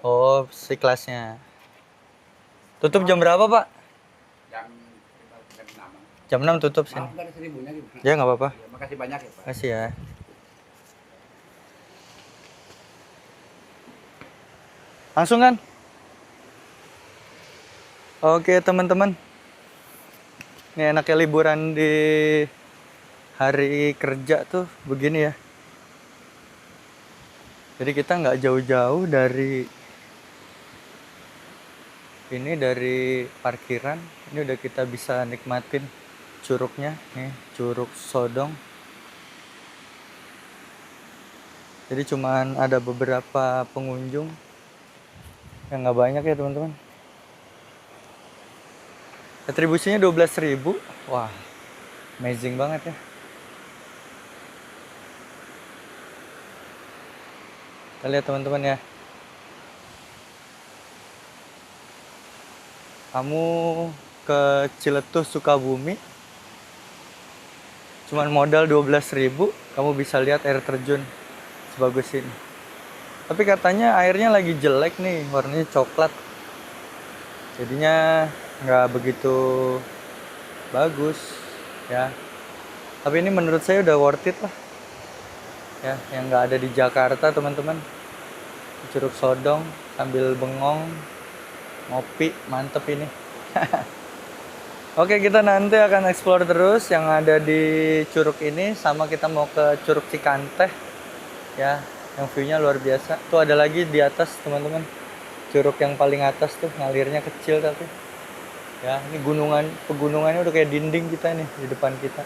Oh, si kelasnya. Tutup jam berapa Pak? Jam 6 tutup sini. Ya nggak apa-apa. Makasih banyak ya Pak. Makasih ya. Langsung kan? Oke teman-teman. Ini enaknya liburan di hari kerja tuh begini ya. Jadi kita nggak jauh-jauh dari parkiran. Ini udah kita bisa nikmatin curugnya nih, Curug Sodong. Jadi cuman ada beberapa pengunjung yang nggak banyak ya teman-teman. Retribusinya 12.000. Wah, amazing banget ya. Kita lihat teman-teman ya. Kamu ke Ciletuh Sukabumi, cuman modal 12.000, kamu bisa lihat air terjun sebagus ini. Tapi katanya airnya lagi jelek nih, warnanya coklat. Jadinya nggak begitu bagus ya. Tapi ini menurut saya udah worth it lah. Ya, yang nggak ada di Jakarta teman-teman. Curug Sodong sambil bengong, ngopi, mantep ini. Oke, kita nanti akan explore terus yang ada di curug ini, sama kita mau ke Curug Cikante ya, yang view-nya luar biasa. Tuh ada lagi di atas teman-teman, curug yang paling atas tuh, ngalirnya kecil tapi ya, ini pegunungannya udah kayak dinding kita nih di depan kita.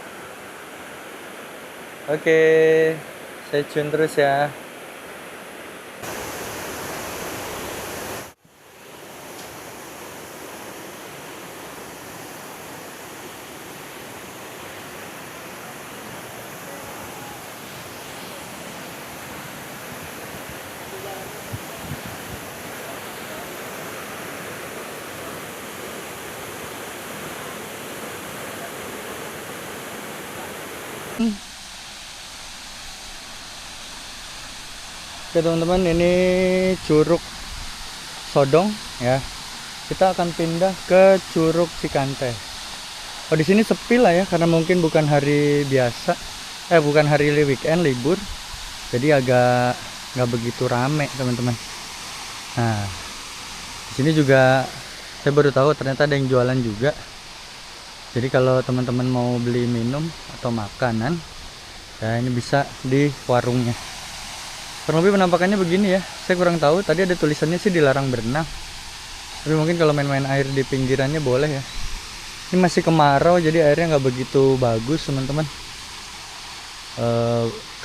Oke, stay tune terus ya. Oke teman-teman, ini Curug Sodong ya. Kita akan pindah ke Curug Cikante. Oh, di sini sepi lah ya, karena mungkin bukan hari biasa, bukan hari weekend, libur. Jadi agak nggak begitu rame teman-teman. Nah, di sini juga saya baru tahu ternyata ada yang jualan juga. Jadi kalau teman-teman mau beli minum atau makanan, Ya ini bisa di warungnya. Kurang lebih penampakannya begini ya. Saya kurang tahu, tadi ada tulisannya sih dilarang berenang. Tapi mungkin kalau main-main air di pinggirannya boleh ya. Ini masih kemarau jadi airnya nggak begitu bagus teman-teman.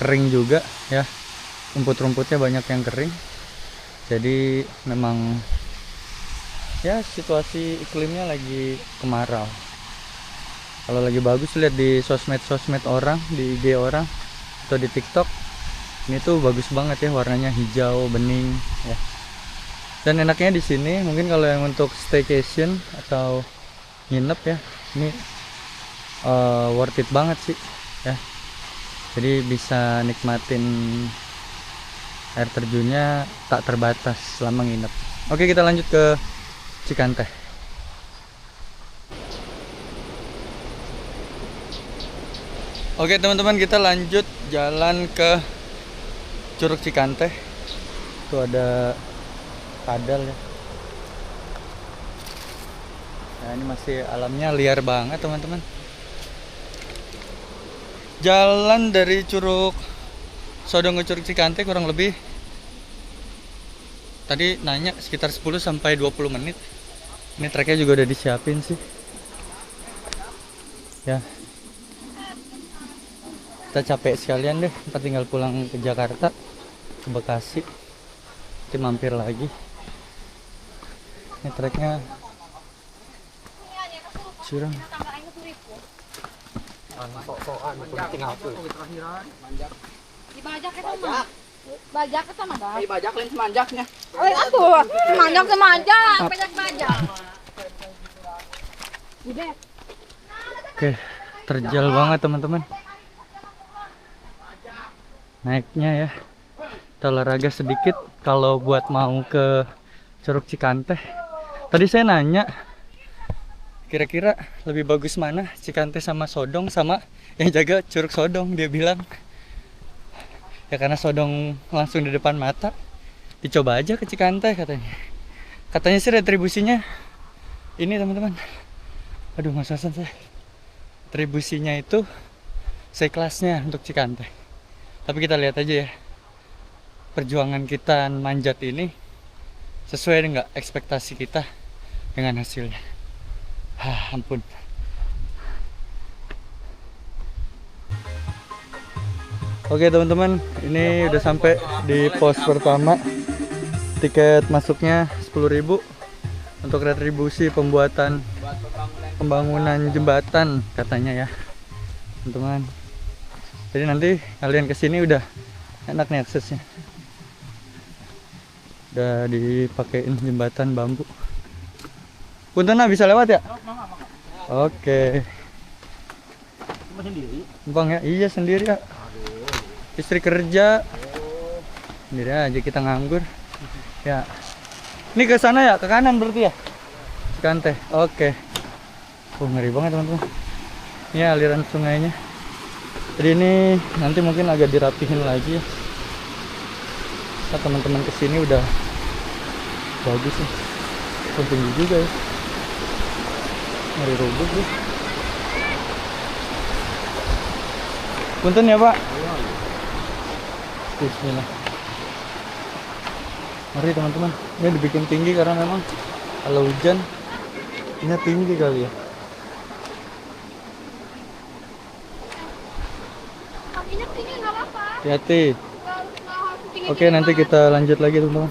Kering juga ya. Rumput-rumputnya banyak yang kering. Jadi memang ya situasi iklimnya lagi kemarau. Kalau lagi bagus lihat di sosmed orang, di IG orang atau di TikTok, ini tuh bagus banget ya, warnanya hijau bening ya. Dan enaknya di sini mungkin kalau yang untuk staycation atau nginep ya, ini worth it banget sih ya. Jadi bisa nikmatin air terjunnya tak terbatas selama nginep. Oke, kita lanjut ke Cikanteh. Oke teman-teman, kita lanjut jalan ke Curug Cikanteh. Itu ada kadal ya. Nah ini masih alamnya liar banget teman-teman. Jalan dari Curug Sodong ke Curug Cikanteh kurang lebih tadi nanya sekitar 10 sampai 20 menit. Ini treknya juga udah disiapin sih. Ya. Kita capek sekalian deh, ntar tinggal pulang ke Jakarta, ke Bekasi. Nanti mampir lagi. Ini treknya curang. Dibajak itu mah. Bajak itu sama dah. Bajak lain semanjaknya. Atuh, semanjak, bajak. Oke, terjal banget teman-teman. Naiknya ya. Kita olahraga sedikit kalau buat mau ke Curug Cikanteh. Tadi saya nanya, kira-kira lebih bagus mana Cikanteh sama Sodong, sama yang jaga Curug Sodong. Dia bilang ya karena Sodong langsung di depan mata, dicoba aja ke Cikanteh katanya. Katanya sih retribusinya ini teman-teman. Aduh ngos-ngosan saya. Retribusinya itu sekelasnya untuk Cikanteh. Tapi kita lihat aja ya, perjuangan kita manjat ini sesuai dengan ekspektasi kita dengan hasilnya. Ampun. Oke teman-teman, ini udah sampai di pos pertama. Tiket masuknya 10.000 untuk retribusi pembangunan jembatan katanya ya teman-teman. Jadi nanti kalian kesini udah enak nih aksesnya. Udah dipakein jembatan bambu. Puntena bisa lewat ya? Oke. Sendiri. Bang ya? Iya sendiri ya. Istri kerja. Sendiri aja kita nganggur. Ya. Ini ke sana ya? Ke kanan berarti ya? Cikanteh. Oke. Ngeri banget teman-teman. Ini aliran sungainya. Jadi ini nanti mungkin agak dirapihin lagi ya. Nah, teman-teman kesini udah bagus nih. Tinggi juga ya. Ngeri rubuh ya. Punten ya Pak. Bismillah. Mari teman-teman. Ini dibikin tinggi karena memang kalau hujan ini tinggi kali ya. Kakinya tinggi nggak apa-apa. Hati-hati. Nggak harus tinggi. Oke, nanti kita lanjut lagi teman-teman.